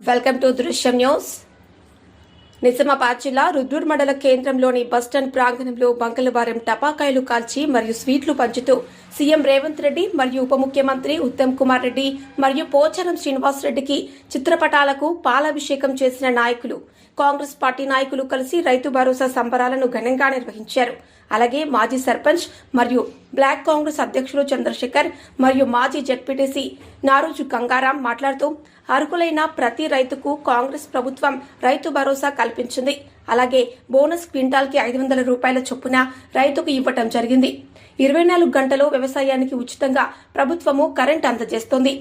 Welcome to దృశ్యం news. Nizamabad జిల్లా రుద్రూర్ మండల కేంద్రంలోని బస్టాండ్ ప్రాంగణంలో మంగళవారం టపాకాయలు కాల్చి మరియు స్వీట్లు పంచుతూ సీఎం రేవంత్ రెడ్డి మరియు ఉప ముఖ్యమంత్రి ఉత్తమ్ కుమార్ రెడ్డి మరియు పోచారం శ్రీనివాస్ రెడ్డికి చిత్రపటాలకు పాలాభిషేకం చేసిన నాయకులు, కాంగ్రెస్ పార్టీ నాయకులు కలిసి రైతు భరోసా సంబరాలను ఘనంగా నిర్వహించారు. అలాగే మాజీ సర్పంచ్ మరియు బ్లాక్ కాంగ్రెస్ అధ్యక్షులు చంద్రశేఖర్ మరియు మాజీ జెడ్పీటీసీ నారోజు గంగారాం మాట్లాడుతూ అర్హులైన ప్రతి రైతుకు కాంగ్రెస్ ప్రభుత్వం రైతు భరోసా కల్పించింది. అలాగే బోనస్ క్వింటాల్కి 500 రూపాయల చొప్పున రైతుకు ఇవ్వటం జరిగింది. 24 గంటలు వ్యవసాయానికి ఉచితంగా ప్రభుత్వము కరెంట్ అందజేస్తోంది.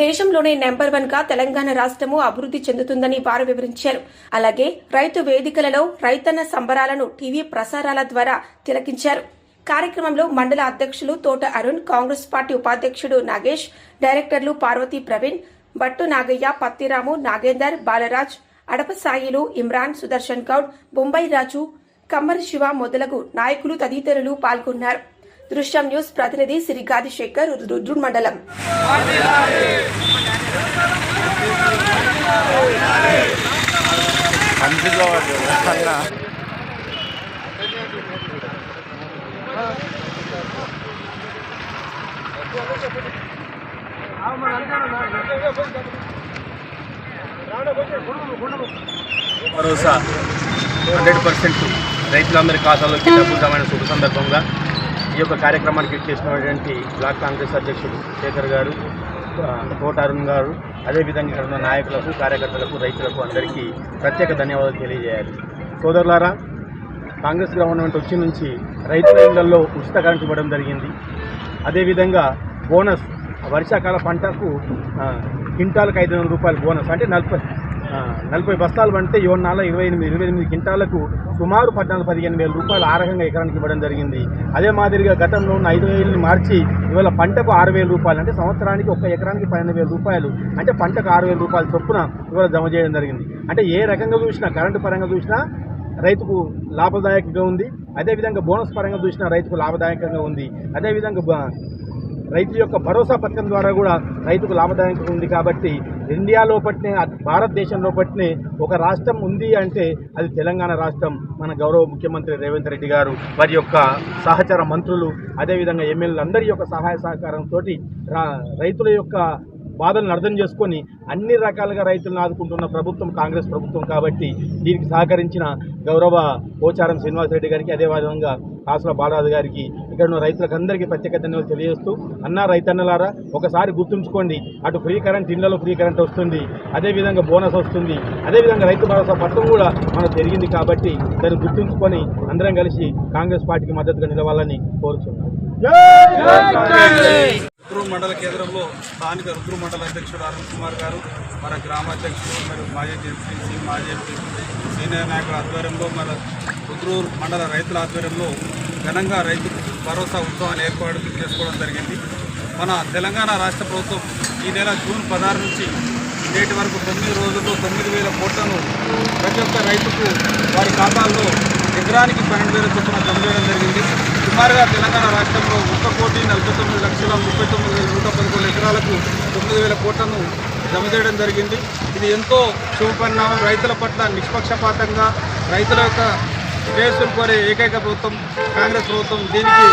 దేశంలోనే నెంబర్ 1 గా తెలంగాణ రాష్ట్రము అభివృద్ధి చెందుతుందని వారు వివరించారు. అలాగే రైతు వేదికలలో రైతన్న సంబరాలను టీవీ ప్రసారాల ద్వారా తిలకించారు. కార్యక్రమంలో మండల అధ్యక్షులు తోట అరుణ్, కాంగ్రెస్ పార్టీ ఉపాధ్యక్షుడు నాగేష్, డైరెక్టర్లు పార్వతీ ప్రవీణ్, బట్టు నాగయ్య, పత్తిరాము, నాగేందర్, బాలరాజ్, అడప సాయిలు, ఇమ్రాన్, సుదర్శన్ గౌడ్, బొంబాయి రాజు, కమ్మరి శివ మొదలగు నాయకులు తదితరులు పాల్గొన్నారు. దృశ్యం న్యూస్ ప్రతినిధి సిరిగాది శేఖర్, రుద్రూర్ మండలం. భరోసా 100% రైతులందరి ఖాతాలోకి డబ్బులు జమైన శుభ సందర్భంగా ఈ యొక్క కార్యక్రమానికి చేసినటువంటి బ్లాక్ కాంగ్రెస్ అధ్యక్షుడు శేఖర్ గారు, తోట అరుణ్ గారు, అదేవిధంగా ఇక్కడ ఉన్న నాయకులకు, కార్యకర్తలకు, రైతులకు అందరికీ ప్రత్యేక ధన్యవాదాలు తెలియజేయాలి. సోదరులారా, కాంగ్రెస్ గవర్నమెంట్ వచ్చి నుంచి రైతుల ఇళ్లలో ఉచిత కరెంట్ ఇవ్వడం జరిగింది. అదేవిధంగా బోనస్, వర్షాకాల పంటకు క్వింటాలకు 500 రూపాయలు బోనస్, అంటే 40 బస్తాలు పంటే 28 క్వింటాలకు సుమారు 14-15 వేల రూపాయలు ఆ రకంగా ఎకరానికి ఇవ్వడం జరిగింది. అదే మాదిరిగా గతంలో ఉన్న 5,000ని మార్చి ఇవాళ పంటకు 6,000 రూపాయలు, అంటే సంవత్సరానికి ఒక ఎకరానికి 12,000 రూపాయలు, అంటే పంటకు 6,000 రూపాయల చొప్పున ఇవాళ జమ చేయడం జరిగింది. అంటే ఏ రకంగా చూసినా, కరెంటు పరంగా చూసినా రైతుకు లాభదాయకంగా ఉంది. అదేవిధంగా బోనస్ పరంగా చూసినా రైతుకు లాభదాయకంగా ఉంది. అదేవిధంగా రైతు యొక్క భరోసా పథకం ద్వారా కూడా రైతుకు లాభదాయకంగా ఉంది. కాబట్టి ఇండియాలో పట్టినే, భారతదేశంలో పట్టినే ఒక రాష్ట్రం ఉంది అంటే అది తెలంగాణ రాష్ట్రం. మన గౌరవ ముఖ్యమంత్రి రేవంత్ రెడ్డి గారు, వారి యొక్క సహచర మంత్రులు, అదేవిధంగా ఎమ్మెల్యేలు అందరి యొక్క సహాయ సహకారంతో రైతుల యొక్క బాధలను అర్థం చేసుకొని అన్ని రకాలుగా రైతులను ఆదుకుంటున్న ప్రభుత్వం కాంగ్రెస్ ప్రభుత్వం. కాబట్టి దీనికి సహకరించిన గౌరవ పోచారం శ్రీనివాస్ రెడ్డి గారికి, అదేవిధంగా కాసుల బాలరాజు గారికి, ఇక్కడ ఉన్న రైతులకు అందరికీ ప్రత్యేక ధన్యవాదాలు తెలియజేస్తూ, రైతన్నలారా ఒకసారి గుర్తుంచుకోండి, అటు ఫ్రీ కరెంట్, ఇళ్లలో ఫ్రీ కరెంట్ వస్తుంది, అదేవిధంగా బోనస్ వస్తుంది, అదేవిధంగా రైతు భరోసా పథకం కూడా మనకు పెరిగింది. కాబట్టి దాన్ని గుర్తుంచుకొని అందరం కలిసి కాంగ్రెస్ పార్టీకి మద్దతుగా నిలవాలని కోరుతున్నాను. రుద్రూర్ మండల కేంద్రంలో స్థానిక రుద్రూర్ మండల అధ్యక్షుడు అరుణ్ కుమార్ గారు, మన గ్రామాధ్యక్షుడు మరియు మాజీ జెడ్పీటీసీ, మాజీ సీనియర్ నాయకుల ఆధ్వర్యంలో, మన రుద్రూర్ మండల రైతుల ఆధ్వర్యంలో ఘనంగా రైతు భరోసా ఉత్సవాన్ని ఏర్పాటు చేసుకోవడం జరిగింది. మన తెలంగాణ రాష్ట్ర ప్రభుత్వం ఈ నెల జూన్ 16 నుంచి నేటి వరకు 9 రోజుల్లో 9,000 కోట్లను ప్రతి ఒక్క రైతుకు వారి ఖాతాల్లో ఎకరానికి 12,000 చొప్పున జమ చేయడం జరిగింది. సుమారుగా తెలంగాణ రాష్ట్రంలో 1,49,39,111 ఎకరాలకు 9,000 కోట్లను జమ చేయడం జరిగింది. ఇది ఎంతో శుభపరిణామం. రైతుల పట్ల నిష్పక్షపాతంగా రైతుల యొక్క శ్రేయస్సును కోరే ఏకైక ప్రభుత్వం కాంగ్రెస్ ప్రభుత్వం. దీనికి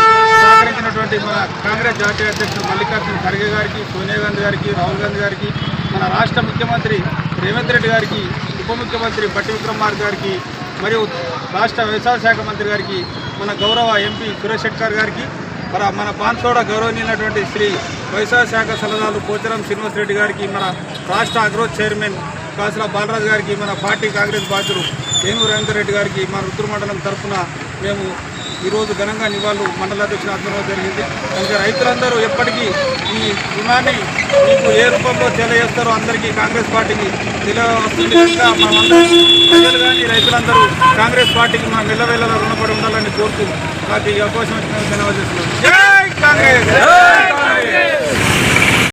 సహకరించినటువంటి మన కాంగ్రెస్ జాతీయ అధ్యక్షుడు మల్లికార్జున ఖర్గే గారికి, సోనియా గాంధీ గారికి, రాహుల్ గాంధీ గారికి, మన రాష్ట్ర ముఖ్యమంత్రి రేవంత్ రెడ్డి గారికి, ఉప ముఖ్యమంత్రి బట్టి విక్రమార్క గారికి, మరియు రాష్ట్ర వ్యవసాయ శాఖ మంత్రి గారికి, మన గౌరవ ఎంపీ సురేష్ శెట్కర్ గారికి, మన బాన్సోడ గౌరవనీయులైనటువంటి శ్రీ వ్యవసాయ శాఖ సలహాలు పోచారం శ్రీనివాస్ రెడ్డి గారికి, మన రాష్ట్ర అగ్రో చైర్మన్ కాసుల బాలరాజు గారికి, మన పార్టీ కాంగ్రెస్ బాధ్యులు ఏనుగు రేవంత్ రెడ్డి గారికి మా రుద్రూర్ మండలం తరఫున మేము ఈరోజు ఘనంగా నివాళులు మండలాధ్యక్షుల ఆధ్వర్యంలో జరిగింది. ఇంకా రైతులందరూ ఎప్పటికీ ఈ రుణాన్ని మీకు ఏ రూపంలో తెలియజేస్తారో అందరికీ కాంగ్రెస్ పార్టీకి తెలియవస్తుంది. ఇంకా మనమందరం ప్రజలు కానీ రైతులందరూ కాంగ్రెస్ పార్టీకి మనం వెళ్ళవేళలా రుణపడి ఉండాలని కోరుతూ నాకు ఈ అవకాశం ఇచ్చిన ధన్యవాదాలు. జై కాంగ్రెస్.